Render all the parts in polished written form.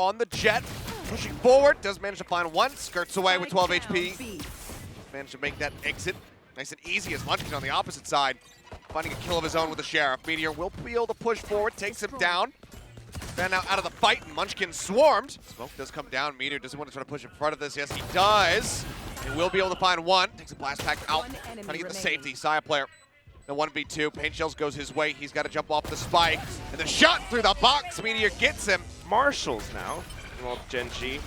on the jet. Pushing forward, does manage to find one. Skirts away with 12 HP. Managed to make that exit nice and easy as Munchkin on the opposite side. Finding a kill of his own with the Sheriff. Meteor will be able to push forward, takes him down. Fan now out of the fight, and Munchkin swarmed. Smoke does come down. Meteor doesn't want to try to push in front of this. Yes, he does. He will be able to find one. Takes a blast pack out, trying to get the safety. Saya player. The 1v2. Pain Shells goes his way. He's got to jump off the spike. And the shot through the box. Meteor gets him. Marshals now. Well, gen.g,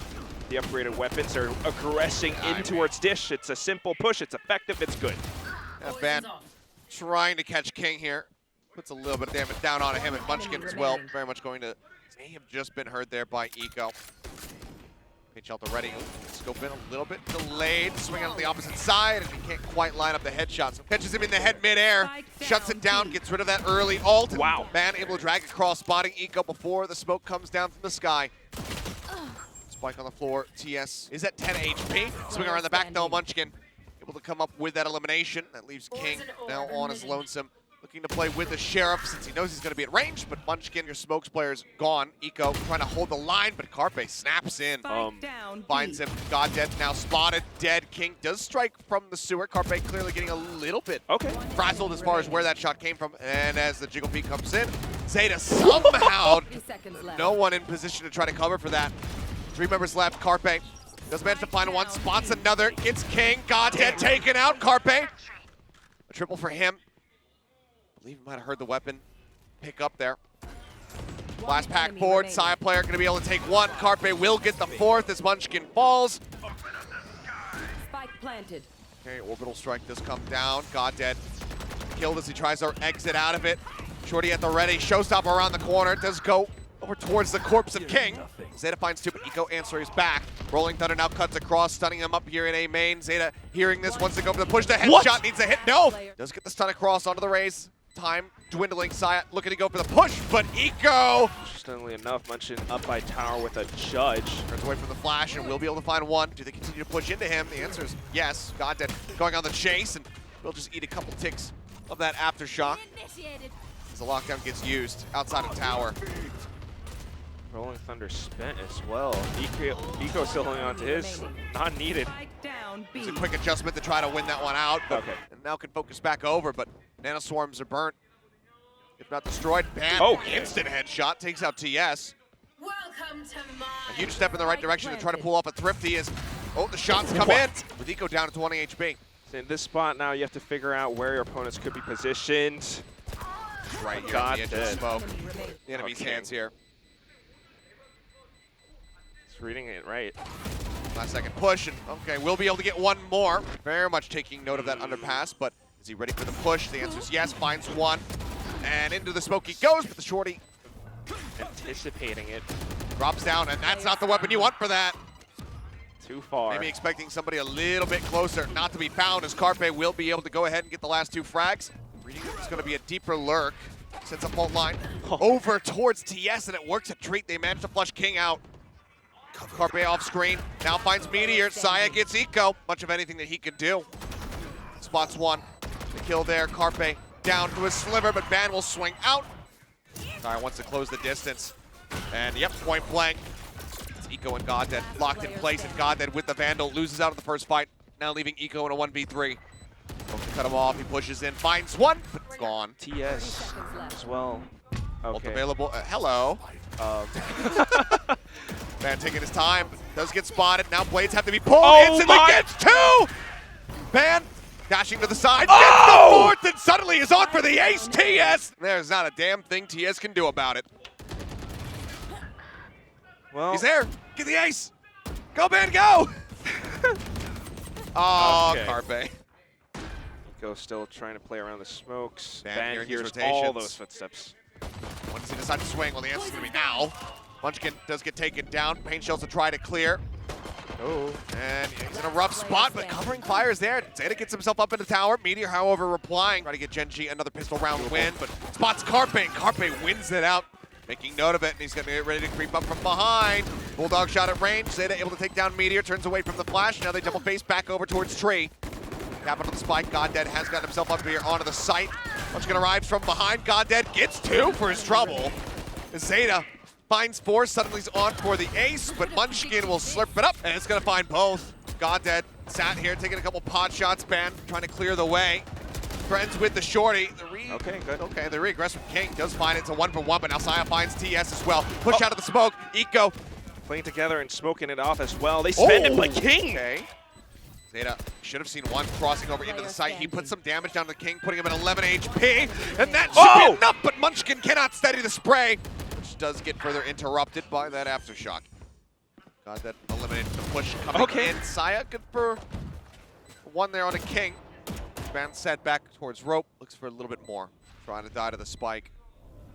the upgraded weapons are aggressing in towards Dish. It's a simple push. It's effective. It's good. Van trying to catch King here. Puts a little bit of damage down on him, and Munchkin as well. Very much going to may have just been heard there by Eco. Pain Shelter ready. Scope in a little bit delayed. Swing out on the opposite side, and he can't quite line up the headshot. So catches him in the head midair. Shuts it down, gets rid of that early ult. Wow. Van able to drag across, spotting Eco before the smoke comes down from the sky. Spike on the floor. TS is at 10 HP. Swing around the back, though. Munchkin able to come up with that elimination. That leaves King now on his lonesome. Looking to play with the Sheriff since he knows he's going to be at range, but Munchkin, your smokes player's gone. Eco trying to hold the line, but Carpe snaps in. Finds him. God dead now spotted. Dead. King does strike from the sewer. Carpe clearly getting a little bit frazzled as far as where that shot came from. And as the Jiggle Peak comes in, Zeta somehow no one in position to try to cover for that. 3 members left. Carpe does manage to find one, spots another, gets King. God dead taken out. Carpe. A triple for him. I believe he might have heard the weapon pick up there. Blast pack forward. Saya player going to be able to take one. Carpe will get the 4th as Munchkin falls. Spike planted. Okay, orbital strike does come down. God dead killed as he tries to exit out of it. Shorty at the ready. Showstopper around the corner. Does go over towards the corpse of King. Zeta finds 2, but Eco answers back. Rolling Thunder now cuts across, stunning him up here in A main. Zeta hearing this, wants to go for the push. The headshot needs a hit. No! Does get the stun across onto the raise. Time dwindling. Saya looking to go for the push, but Eco! Stunningly enough, Munchkin up by tower with a judge. Turns away from the flash and will be able to find one. Do they continue to push into him? The answer is yes. Goddead going on the chase, and we'll just eat a couple ticks of that aftershock as the lockdown gets used outside of tower. Rolling Thunder spent as well. Eco still holding on to his. Not needed. It's a quick adjustment to try to win that one out, but and now can focus back over, but Nanoswarms are burnt. If not destroyed, bam, instant headshot, takes out TS. A huge step in the right direction to try to pull off a Thrifty as, the shots come in, with Eco down to 20 HP. In this spot now, you have to figure out where your opponents could be positioned. Right here on the edge of smoke. The enemy's hands here. Reading it right. Last second push, and we'll be able to get one more. Very much taking note of that underpass, but is he ready for the push? The answer is yes, finds one. And into the smoke he goes, but the Shorty anticipating it. Drops down, and that's not the weapon you want for that. Too far. Maybe expecting somebody a little bit closer, not to be found, as Carpe will be able to go ahead and get the last 2 frags. Reading it's going to be a deeper lurk. Sends a fault line over towards TS, and it works a treat. They managed to flush King out. Carpe off screen, now finds Meteor. Saya gets Eco. Much of anything that he could do. Spots one. The kill there. Carpe down to his sliver, but Van will swing out. Saya wants to close the distance. And yep, point blank. It's Eco and Goddead locked in place, and Goddead with the Vandal loses out of the first fight. Now leaving Eco in a 1v3. Cut him off, he pushes in, finds one, but it's gone. TS as well. Both available. Hello. Van taking his time, does get spotted. Now blades have to be pulled. Instantly gets 2! Van dashing to the side, gets the 4th, and suddenly is on for the ace. TS! There's not a damn thing TS can do about it. Well, he's there. Get the ace. Go, Van, go! Carpe. Eco still trying to play around the smokes. Van hears all those footsteps. When does he decide to swing? Well, the answer's going to be now. Munchkin does get taken down. Pain Shells to try to clear. And he's in a rough spot, but covering fire is there. Zeta gets himself up in the tower. Meteor, however, replying. Trying to get gen.g another pistol round win, but spots Carpe, and Carpe wins it out. Making note of it, and he's going to get ready to creep up from behind. Bulldog shot at range. Zeta able to take down Meteor, turns away from the flash. Now they double face back over towards Tree. Capital the spike. Goddead has gotten himself up here onto the site. Munchkin arrives from behind. Goddead gets 2 for his trouble. Zeta finds 4, suddenly he's on for the ace, but Munchkin will slurp it up, and it's gonna find both. God Dead sat here taking a couple pot shots, Ban trying to clear the way. Friends with the shorty. Okay, good. Okay, the regress from King does find it. It's a 1-for-1, but now Saya finds TS as well. Push out of the smoke. Eco. Playing together and smoking it off as well. They spend it, but King. Okay. Zeta should have seen one crossing over into the site. He put some damage down to King, putting him at 11 HP. And that should be enough, but Munchkin cannot steady the spray, which does get further interrupted by that aftershock. God, that eliminated the push coming in. Saya, good for one there on a King. Ban set back towards rope, looks for a little bit more. Trying to die to the spike.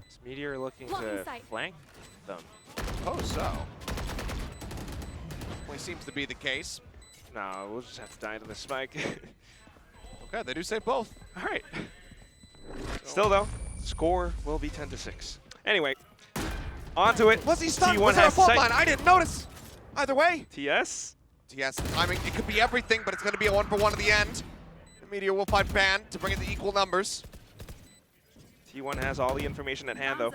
Is Meteor looking to flank them? Oh, so. Only seems to be the case. No, we'll just have to die to the spike. Okay, they do say both. All right. Still though, score will be 10-6. Anyway, onto it. Was he stunned? T1 Was there a has fault sight. line? I didn't notice. Either way. TS? TS, timing, it could be everything, but it's going to be a 1-for-1 at the end. The Meteor will fight Ban to bring it to equal numbers. T1 has all the information at hand though.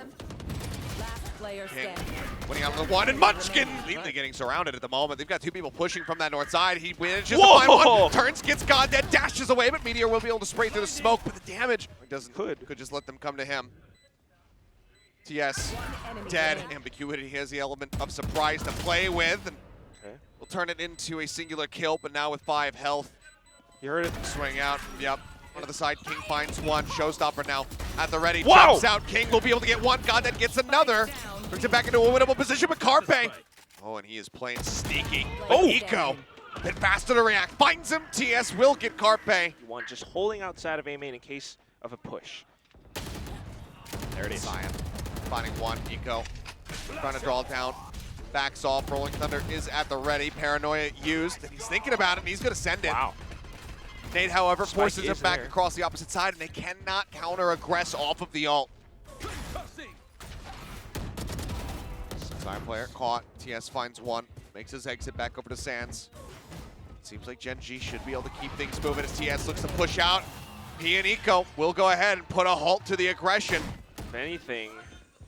Last player King standing. winning out of the one, and Munchkin legally getting surrounded at the moment. They've got 2 people pushing from that north side. He manages to find one, turns, gets God Dead, dashes away, but Meteor will be able to spray through the smoke, but the damage doesn't. Could just let them come to him. TS dead. Ambiguity has the element of surprise to play with, and we'll turn it into a singular kill, but now with 5 health. You heard it. Swing out, yep. On the side, King finds one. Showstopper now at the ready. Wow. Jumps out. King will be able to get one. God, that gets another. Brings it back into a winnable position with Carpe. Oh, and he is playing sneaky. Oh, Eco. A bit faster to react. Finds him. TS will get Carpe. T1 just holding outside of A main in case of a push. There it is. Cyan finding one. Eco trying to draw it down. Backs off. Rolling Thunder is at the ready. Paranoia used. And he's thinking about it, and he's going to send it. Wow. Nate, however, Spike forces him is back there. across the opposite side, and they cannot counter-aggress off of the ult. Side player caught. TS finds one. Makes his exit back over to Sands. Seems like gen.g should be able to keep things moving as TS looks to push out. He and Eco will go ahead and put a halt to the aggression. If anything,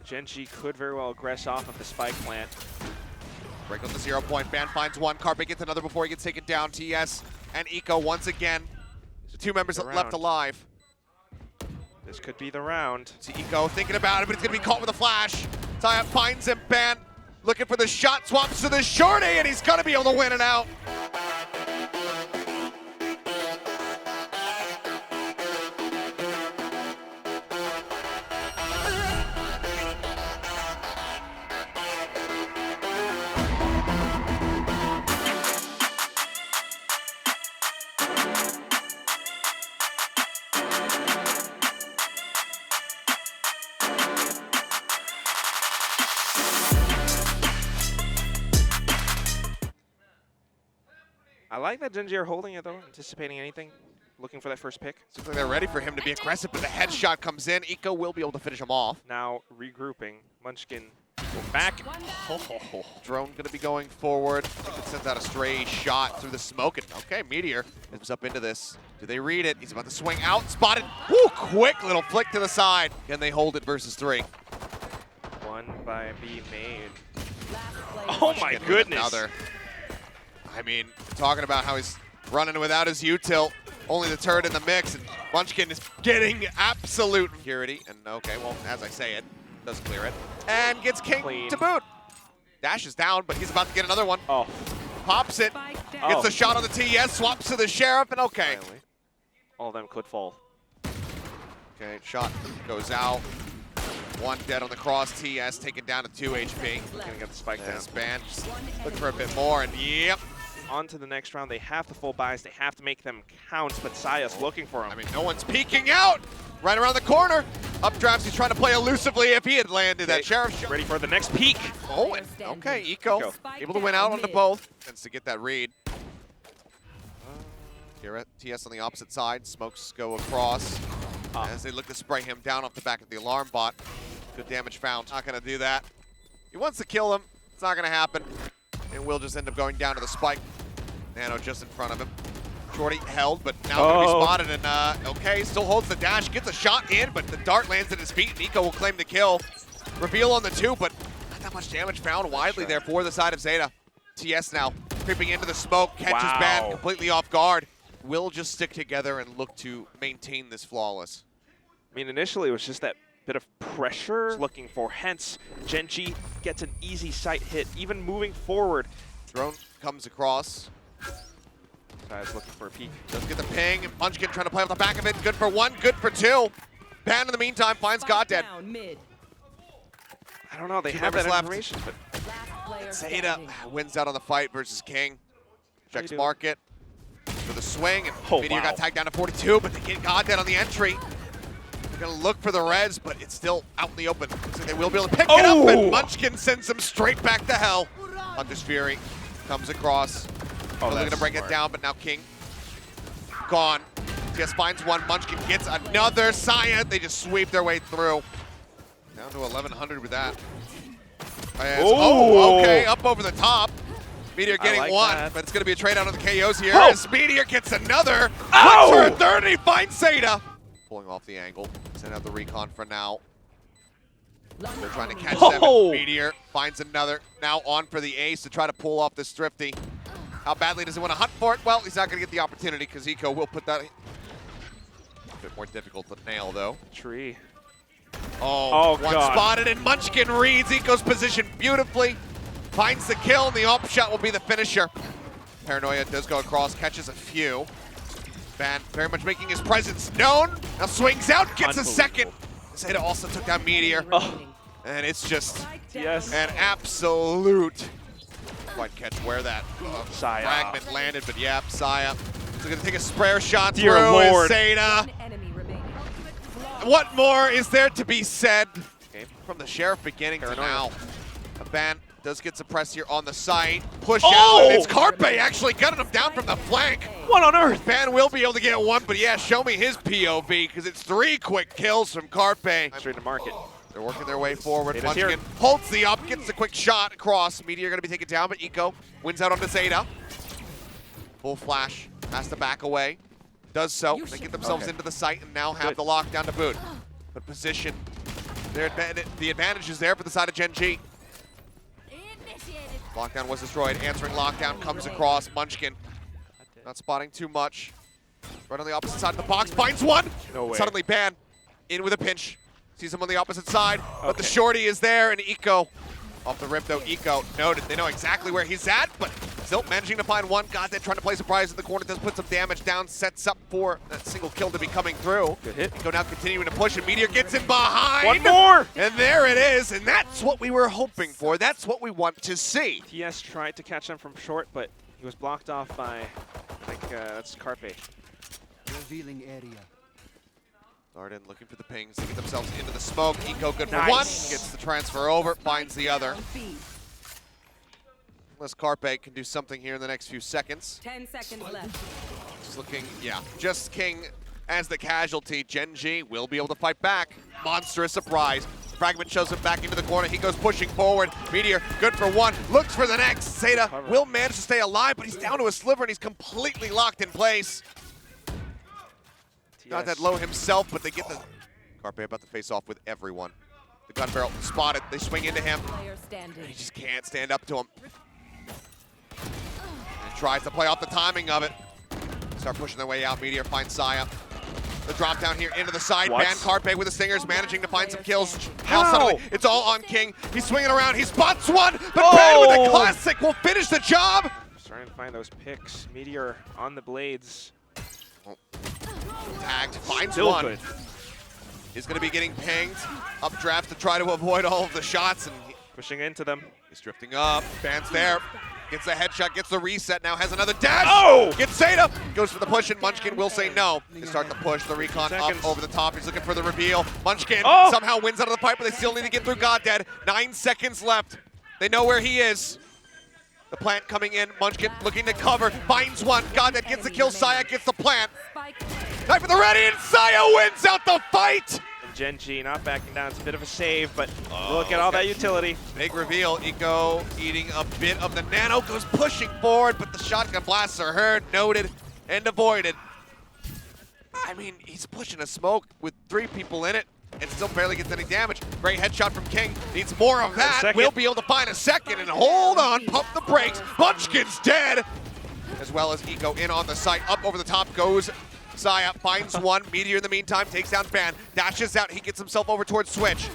gen.g could very well aggress off of the spike plant. Break on the 0 point. Ban finds one. Carpe gets another before he gets taken down. TS and Eco once again. The 2 members left alive. This could be the round. See Eco thinking about it, but he's going to be caught with a flash. Taya finds him. Ban looking for the shot. Swaps to the shorty, and he's going to be able to win it out. I like that gen.g are holding it though, anticipating anything, looking for that first pick. Seems like they're ready for him to be aggressive, but the headshot comes in. Eco will be able to finish him off. Now regrouping, Munchkin go back. Drone going to be going forward. I think it sends out a stray shot through the smoke. And okay, Meteor moves up into this. Do they read it? He's about to swing out. Spotted. Woo, quick little flick to the side. Can they hold it versus 3? One by B made. Last player Oh my With goodness. Another. I mean, talking about how he's running without his U-tilt, only the turret in the mix, and Munchkin is getting absolute security. And okay, well, as I say it, does clear it. And gets King Clean. to boot. Dash is down, but he's about to get another one. Oh, Pops it. Spike down. Gets a shot on the TS, swaps to the Sheriff, and okay. finally. All of them could fall. Okay, shot goes out. One dead on the cross. TS taken down to 2 HP. Gonna get the spike down. This band just look for a bit more, and yep. On to the next round. They have the full buys. They have to make them count, but Saya's looking for him. I mean, no one's peeking out. Right around the corner. Updrafts, he's trying to play elusively if he had landed that Sheriff shot. Ready for the next peak. Oh, and okay, Eco Eco. able to win out onto both. Tends to get that read. Here at TS on the opposite side. Smokes go across as they look to spray him down off the back of the alarm bot. Good damage found. Not going to do that. He wants to kill him. It's not going to happen. It will just end up going down to the spike. Nano just in front of him. Shorty held, but now going to be spotted. And okay, still holds the dash. Gets a shot in, but the dart lands at his feet. Nico will claim the kill. Reveal on the 2, but Not that much damage found widely there for the side of Zeta. TS now creeping into the smoke, catches Ban completely off guard. Will just stick together and look to maintain this flawless. I mean, initially it was just that bit of pressure looking for, hence gen.g gets an easy sight hit, even moving forward. Drone comes across. Guy's looking for a peek. Doesn't get the ping, and Munchkin trying to play off the back of it. Good for one, good for two. Ban in the meantime finds Spike Goddead. down mid. I don't know, they Two have that members left. information, but Last player Zeta standing. wins out on the fight versus King. Checks doing? market for the swing, and Oh, Meteor wow. got tagged down to 42, but they get Goddead on the entry. They're gonna look for the res, but it's still out in the open. Looks like they will be able to pick it up, and Munchkin sends them straight back to hell. Hunter's Fury comes across. They're gonna bring it down, but now King gone. TS finds one, Munchkin gets another. Saya, they just sweep their way through. Down to 1100 with that. Oh, okay, up over the top. Meteor getting like one, that. but it's going to be a trade out on the KOs here. Oh. As Meteor gets another. Ow! Looks for a third, and he finds Zeta. Pulling off the angle. Send out the recon for now. They're trying to catch them. Oh. Meteor finds another. Now on for the ace to try to pull off this Thrifty. How badly does he want to hunt for it? Well, he's not going to get the opportunity because Eco will put that. A bit more difficult to nail, though. tree. Oh, one God. spotted, and Munchkin reads Eco's position beautifully. Finds the kill, and the op shot will be the finisher. Paranoia does go across, catches a few. Ban very much making his presence known. Now swings out, gets a second. Zeta also took down Meteor. And it's just Yes. an absolute quite catch where that Saya. fragment landed, but yeah, Saya. He's going to take a sprayer shot Dear through Lord. Zeta. One enemy remaining. What more is there to be said? Okay. From the Sheriff beginning Paranoia. to now. A ban does get suppressed here on the site. Push Oh! out, and it's Carpe actually gunning him down from the flank. What on earth? Ban will be able to get one, but yeah, show me his POV, because it's 3 quick kills from Carpe. Straight to market. They're working their way forward. Zeta's here. Munchkin holds the up, gets a quick shot across. Meteor going to be taken down, but Eco wins out onto Zeta. Full flash, has to back away. Does so. They get themselves into the site and now have the lockdown to boot. But position, the advantage is there for the side of gen.g. Lockdown was destroyed. Answering lockdown comes across. Munchkin not spotting too much. Right on the opposite side of the box. Finds one. No way. Suddenly Ban in with a pinch. Sees him on the opposite side. But the Okay. shorty is there, and Eco off the rip though. Eco noted. They know exactly where he's at, but still managing to find one. Goddead trying to play surprise in the corner. Does put some damage down. Sets up for that single kill to be coming through. Good hit. Eco now continuing to push, and Meteor gets in behind. One more! And there it is, and that's what we were hoping for. That's what we want to see. TS tried to catch him from short, but he was blocked off by, I think that's Carpe. Revealing area. Arden looking for the pings. They get themselves into the smoke. Eco good for Nice. one. Gets the transfer over. Finds the other. B. Unless Carpe can do something here in the next few seconds. 10 seconds left. Just looking, yeah. Just King as the casualty. gen.g will be able to fight back. Monstrous surprise. Fragment shows him back into the corner. He goes pushing forward. Meteor good for one. Looks for the next. Zeta will manage to stay alive, but he's down to a sliver and he's completely locked in place. Not that low himself, but they get the Carpe about to face off with everyone. The gun barrel spotted. They swing into him. Player standing. He just can't stand up to him. He tries to play off the timing of it. Start pushing their way out. Meteor finds Saya. The drop down here into the side. What? Ban Carpe with the stingers, managing to find some kills. How? Now suddenly, it's all on King. He's swinging around. He spots one, but Ban with the classic will finish the job. Starting to find those picks. Meteor on the blades. Tagged, finds Still one. good. He's going to be getting pinged. Updraft to try to avoid all of the shots, and Pushing into them. he's drifting up. Ban's there. Gets the headshot, gets the reset, now has another dash. Oh! Gets Zeta. Goes for the push, and Munchkin will say no. They start to push the recon Seconds. up over the top. He's looking for the reveal. Munchkin Oh! somehow wins out of the pipe, but they still need to get through Goddead. 9 seconds left. They know where he is. The plant coming in. Munchkin looking to cover. Finds one. Goddead gets the kill. Saya gets the plant. Spike. Knife at the ready, and Saya wins out the fight. And gen.g not backing down. It's a bit of a save, but look at all that utility. Big reveal. Eco eating a bit of the nano. Goes pushing forward, but the shotgun blasts are heard, noted, and avoided. I mean, he's pushing a smoke with 3 people in it and still barely gets any damage. Great headshot from King. Needs more of that. Second. Will be able to find a second and hold on. Pump the brakes. Munchkin's dead. As well as Eco in on the site. Up over the top goes Saya. Finds one. Meteor in the meantime takes down Ban. Dashes out. He gets himself over towards Switch.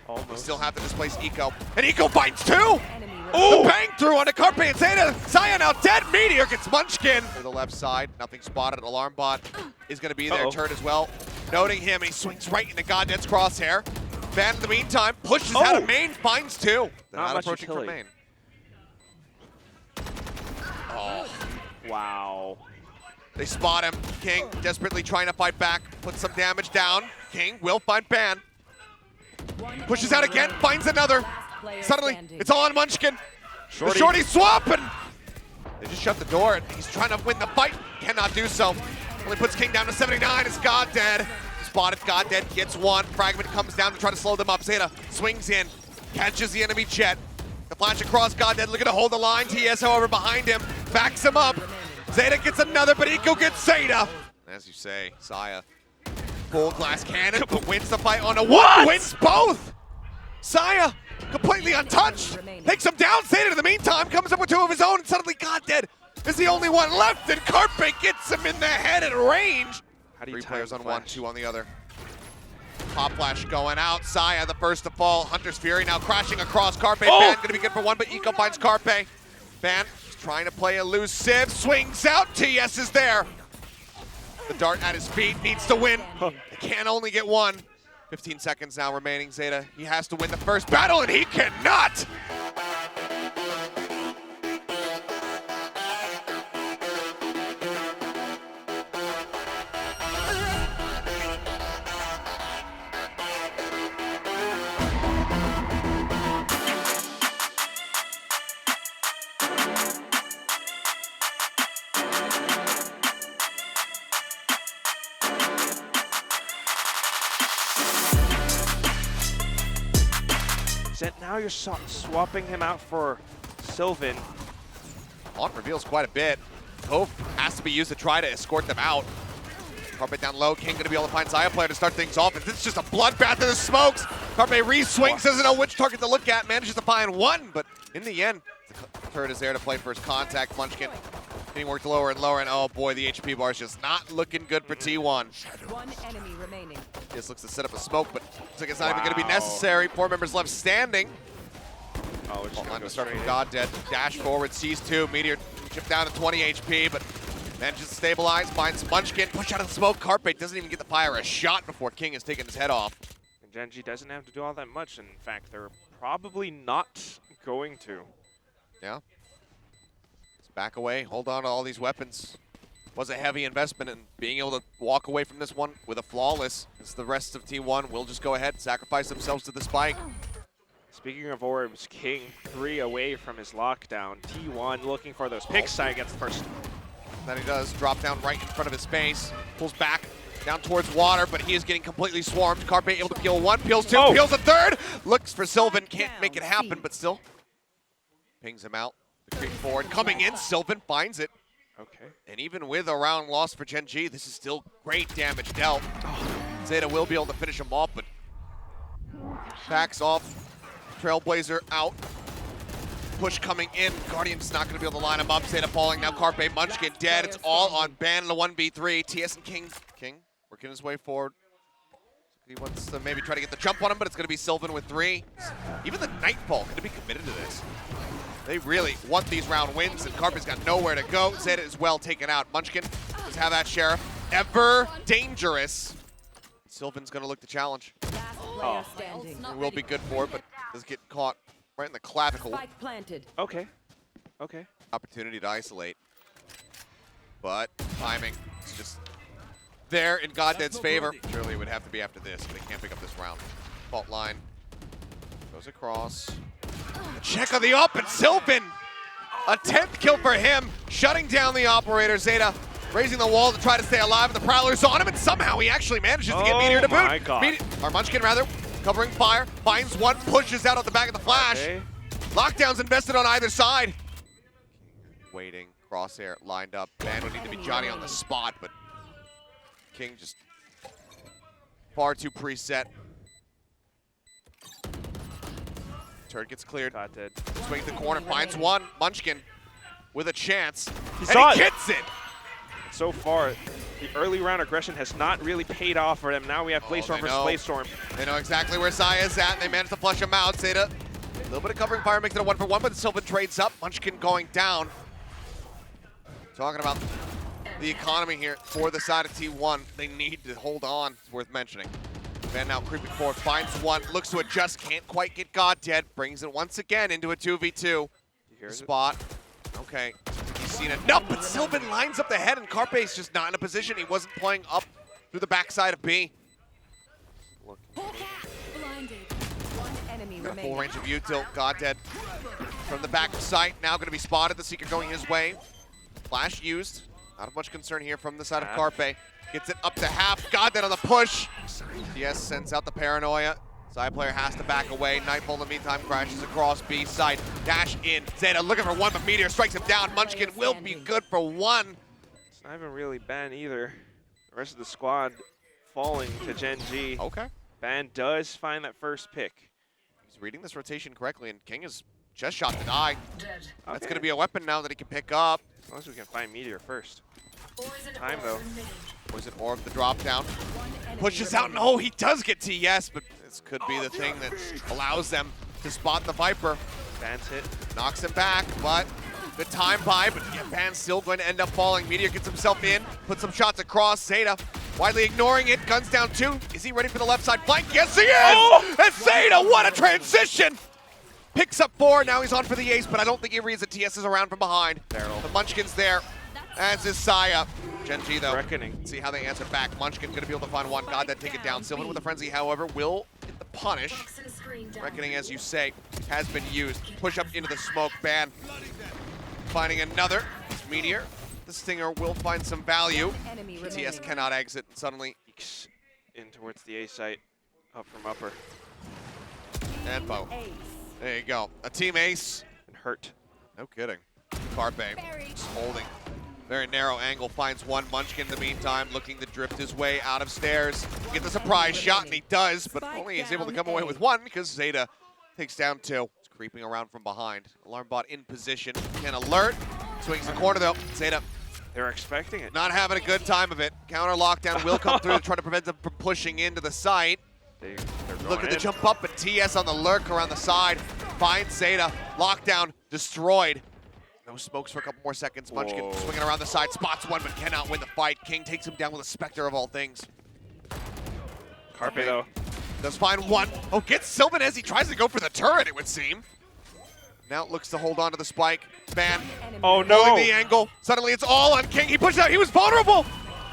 We Almost. still have to displace Eco. And Eco finds two. Enemy The bang through onto Carpe and Zeta. Saya now dead. Meteor gets Munchkin. To the left side. Nothing spotted. Alarm bot is going to be there. Turret as well. Noting him. And he swings right into Goddead's crosshair. Ban in the meantime pushes out of main. Finds two. They're Not not much approaching from utility. main. Oh. Wow. They spot him. King desperately trying to fight back. Puts some damage down. King will find Ban. Pushes out again. Finds another. Suddenly, it's all on Munchkin. The shorty swap, and they just shut the door. And he's trying to win the fight. Cannot do so. Only puts King down to 79. It's Goddead. Spotted Goddead. Gets one. Fragment comes down to try to slow them up. Zeta swings in. Catches the enemy jet. The flash across Goddead. Looking to hold the line. TS, however, behind him. Backs him up. Zeta gets another, but Eco gets Zeta. As you say, Saya. Full glass cannon, but wins the fight on a one. Wins both. Saya, completely untouched. Takes him down. Zeta, in the meantime, comes up with two of his own, and suddenly Goddead is the only one left, and Carpe gets him in the head at range. How do you Three time players on flash? one, two on the other. Pop flash going out. Saya, the first to fall. Hunter's Fury now crashing across Carpe. Ban gonna be good for one, but Eco finds Carpe. Ban is trying to play elusive. Swings out. TS is there. The dart at his feet. Needs to win. They can only get one. 15 seconds now remaining. Zeta, he has to win the first battle, and he cannot. Now you're swapping him out for Sylvan. Haunt reveals quite a bit. Cove has to be used to try to escort them out. Carpe down low. King going to be able to find Zaya player to start things off. This is just a bloodbath in the smokes. Carpe re-swings, doesn't know which target to look at. Manages to find one, but in the end, the turret is there to play first contact. Munchkin getting worked lower and lower, and oh boy, the HP bar is just not looking good for T1. One enemy remaining. Just looks to set up a smoke, but looks like it's not even going to be necessary. 4 members left standing. Oh, it's Line to start from Goddead. Dash forward, sees two. Meteor chipped down to 20 HP, but manages to stabilize. Finds Munchkin. Push out of the smoke. Carpe doesn't even get to fire a shot before King has taken his head off. And gen.g doesn't have to do all that much. In fact, they're probably not going to. Yeah. Let's back away. Hold on to all these weapons. Was a heavy investment, and being able to walk away from this one with a flawless, as the rest of T1 will just go ahead and sacrifice themselves to the spike. Speaking of orbs, King 3 away from his lockdown. T1 looking for those picks. Saya gets the first. That he does. Drop down right in front of his face. Pulls back down towards water, but he is getting completely swarmed. Carpe able to peel one, peels two, peels a third. Looks for Sylvan. Can't make it happen, but still pings him out. The creep forward. Coming in. Sylvan finds it. Okay. And even with a round lost for gen.g, this is still great damage dealt. Zeta will be able to finish him off, but backs off. Trailblazer out. Push coming in. Guardian's not going to be able to line him up. Zeta falling. Now Carpe, Munchkin dead. It's all on Ban in a 1v3. TS and King. King working his way forward. He wants to maybe try to get the jump on him, but it's going to be Sylvan with 3. Even the Nightfall going to be committed to this. They really want these round wins, and Carpe's got nowhere to go. Zeta is well taken out. Munchkin does have that Sheriff. Ever dangerous. Sylvan's going to look to challenge. Last player standing. It will be good for it, but does get caught right in the clavicle. Spike planted. Okay. Okay. Opportunity to isolate. But timing is just there in Goddead's favor. Surely it would have to be after this, but they can't pick up this round. Fault line goes across. A check on the up, and Sylvan, a 10th kill for him, shutting down the operator. Zeta raising the wall to try to stay alive, and the Prowler's on him, and somehow he actually manages to get Meteor to boot. Oh my God. Or Munchkin, rather, covering fire, finds one, pushes out the back of the flash. Okay. Lockdown's invested on either side. Waiting, crosshair lined up. Ban would need to be Johnny on the spot, but King just far too preset. Turret gets cleared. Got dead. Swings the corner, finds one. Munchkin with a chance. He And saw he it. gets it! So far, the early round aggression has not really paid off for them. Now we have Blaze Storm they versus know. Blaze Storm. They know exactly where Zaya is at, and they managed to flush him out. Zeta, a little bit of covering fire makes it a 1-for-1, but Sylvan trades up. Munchkin going down. Talking about the economy here for the side of T1. They need to hold on. It's worth mentioning. Van now creeping forward, finds one, looks to adjust, can't quite get God dead, brings it once again into a 2v2. Spot. Okay. He's seen enough, but Sylvan lines up the head, and Carpe's just not in a position. He wasn't playing up through the backside of B. Blinded. One enemy Got a full remaining. range of view till God dead from the back of sight. Now going to be spotted. The Seeker going his way. Flash used. Not of much concern here from the side of Carpe. Gets it up to half. God dead on the push. Yes, sends out the paranoia. Side player has to back away. Nightfall in the meantime crashes across B side. Dash in. Zeta looking for one, but Meteor strikes him down. Munchkin will be good for one. It's not even really Ban either. The rest of the squad falling to Gen.g. Okay. Ban does find that first pick. He's reading this rotation correctly, and King is just shot to die. That's Okay. going to be a weapon now that he can pick up. As long as we can find Meteor first. Time though. Poison Orb, the drop down. One enemy Pushes out. remaining. No, he does get TS, but this could be the thing that allows them to spot the Viper. Ban's hit. Knocks him back, but good time by, but yeah, Ban's still going to end up falling. Meteor gets himself in, puts some shots across. Zeta widely ignoring it, guns down two. Is he ready for the left side flank? Yes, he is! Oh! And Zeta, what a transition! Picks up four, now he's on for the ace, but I don't think he reads that TS is around from behind. Barrel. The Munchkin's there, as is Saya. Gen.g though, Reckoning. see how they answer back. Munchkin gonna be able to find one. God, that take it down. Sylvan with a frenzy, however, will get the punish. Reckoning, as you say, has been used. Push up into the smoke. Ban finding another. Meteor. The Stinger will find some value. Enemy TS remaining. cannot exit. And suddenly, Eeks in towards the A site. Up from upper. and Bo. Ace. There you go. A team ace. And hurt. No kidding. Carpe just holding. Very narrow angle, finds one. Munchkin in the meantime, looking to drift his way out of stairs. Get the surprise shot, and he does, but only is able to come away with one because Zeta takes down two. He's creeping around from behind. Alarm bot in position. Can alert. Swings the corner though. Zeta They're expecting it. not having a good time of it. Counter lockdown will come through to try to prevent them from pushing into the site. They're going Looking to in. jump up, but TS on the lurk around the side. Finds Zeta. Lockdown destroyed. No smokes for a couple more seconds. Munchkin Whoa. swinging around the side, spots one, but cannot win the fight. King takes him down with a Spectre of all things. Carpe though. Does find one. Oh, gets Sylvan as he tries to go for the turret, it would seem. Now looks to hold on to the spike. Ban Enemy Oh remaining. no! holding the angle. Suddenly it's all on King. He pushes out. He was vulnerable.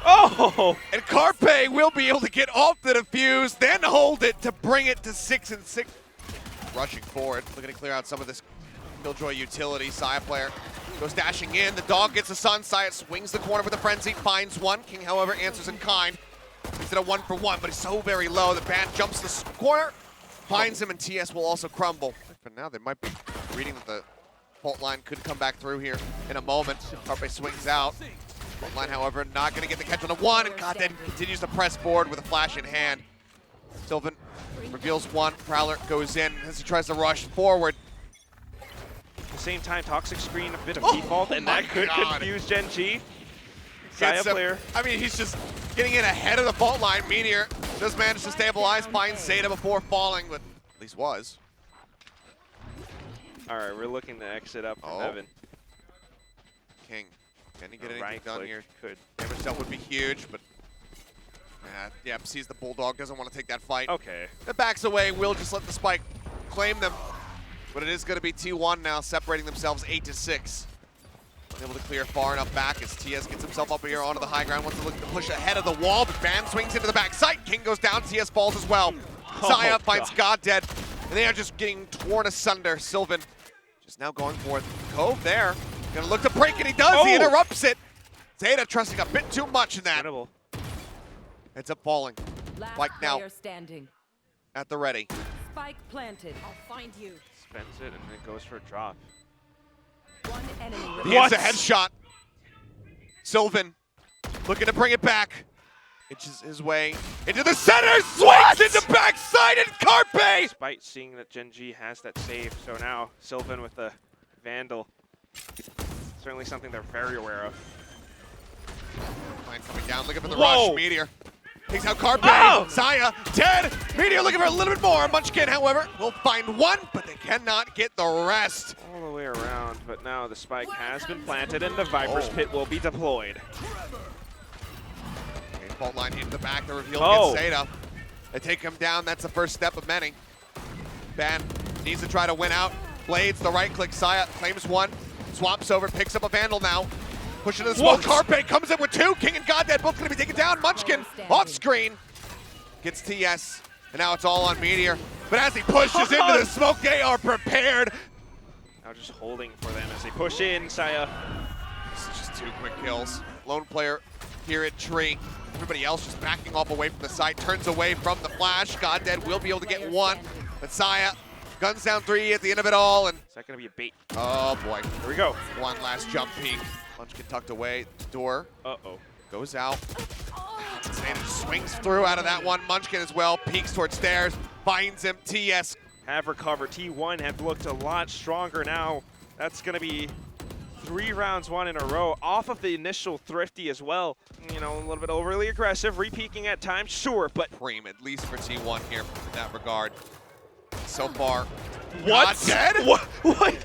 Oh! And Carpe will be able to get off the defuse, then hold it to bring it to 6 and 6. Rushing forward, looking to clear out some of this Killjoy utility. Saya player goes dashing in. The dog gets the sun. Saya swings the corner with a frenzy, finds one. King, however, answers in kind. Makes it a 1-for-1, but he's so very low. The Ban jumps the corner, finds him, and TS will also crumble. For now, they might be reading that the fault line could come back through here in a moment. Carpe swings out. Fault line, however, not going to get the catch on the one, and God then continues to press forward with a flash in hand. Sylvan reveals one. Prowler goes in as he tries to rush forward. At the same time, Toxic Screen, a bit of Oh default, and my that could God. confuse Gen.g. Saya Gets him. player. I mean, he's just getting in ahead of the fault line. Meteor does manage to stabilize, finds Zeta before falling, but at least was. All right, we're looking to exit up from Oh. Evan. King, can he get anything Right done click here? could. Damage dealt would be huge, but yeah, sees the Bulldog, doesn't want to take that fight. Okay. It backs away, will just let the spike claim them. But it is going to be T1 now, separating themselves 8 to 6. Able to clear far enough back as TS gets himself up here onto the high ground, wants to look to push ahead of the wall, but Ban swings into the back sight. King goes down, TS falls as well. Saya finds God dead, and they are just getting torn asunder. Sylvan just now going for it. Cove there, gonna look to break it, he does, he Oh! interrupts it. Zeta trusting a bit too much in that. Winnable. Ends up falling Last Like now. player standing. at the ready. Spike planted. I'll find you. Spends it and then goes for a drop. One enemy He remaining. hits a headshot. Sylvan looking to bring it back. Inches his way into the center, swings into backside, and Carpe! Despite seeing that gen.g has that save, so now Sylvan with the Vandal. Certainly something they're very aware of. Mine coming down, looking for the Whoa. rush. Meteor takes out Carpe. Oh. Saya dead. Meteor looking for a little bit more. Munchkin, however, will find one, but they cannot get the rest. All the way around, but now the spike has been planted and the Viper's Pit will be deployed. Okay, fault line into the back, the reveal Oh. gets Seda. They take him down, that's the first step of many. Ban needs to try to win out. Blades, the right click, Saya claims one, swaps over, picks up a Vandal now. Pushing to the smoke, Carpe comes in with two. King and Goddead both gonna be taken down. Munchkin off screen gets TS, and now it's all on Meteor. But as he pushes into the smoke, they are prepared. Now just holding for them as they push in, Saya. This is just two quick kills. Lone player here at Tree. Everybody else just backing off away from the site, turns away from the flash. Goddead will be able to get one, but Saya guns down three at the end of it all, and Is that gonna be a bait? oh boy, Here we go. one last jump peek. Munchkin tucked away, door Uh-oh. goes out. Zayden swings through out of that one. Munchkin as well, peeks towards stairs, finds him. TS Have recovered. T1 have looked a lot stronger now. That's gonna be 3 rounds won in a row off of the initial Thrifty as well. You know, a little bit overly aggressive, re-peeking at times, sure, but Preem, at least for T1 here in that regard. So far, what? Dead? What?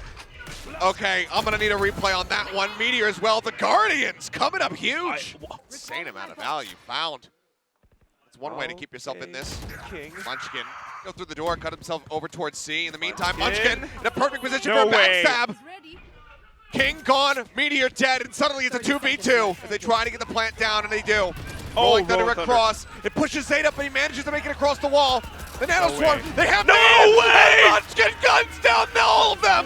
Okay, I'm gonna need a replay on that one. Meteor as well. The Guardians coming up huge. Insane amount of value found. It's one way to keep yourself in this. King. Munchkin go through the door, cut himself over towards C. In the meantime, Munchkin. Munchkin in a perfect position No for a way. backstab. Ready? King gone, Meteor dead, and suddenly it's a 2v2 as they try to get the plant down, and they do. Oh, Rolling Thunder Rolling Thunder. across. It pushes Zayden up, but he manages to make it across the wall. The Nano No Swarm, way. they have No the way! and Munchkin guns down all of them.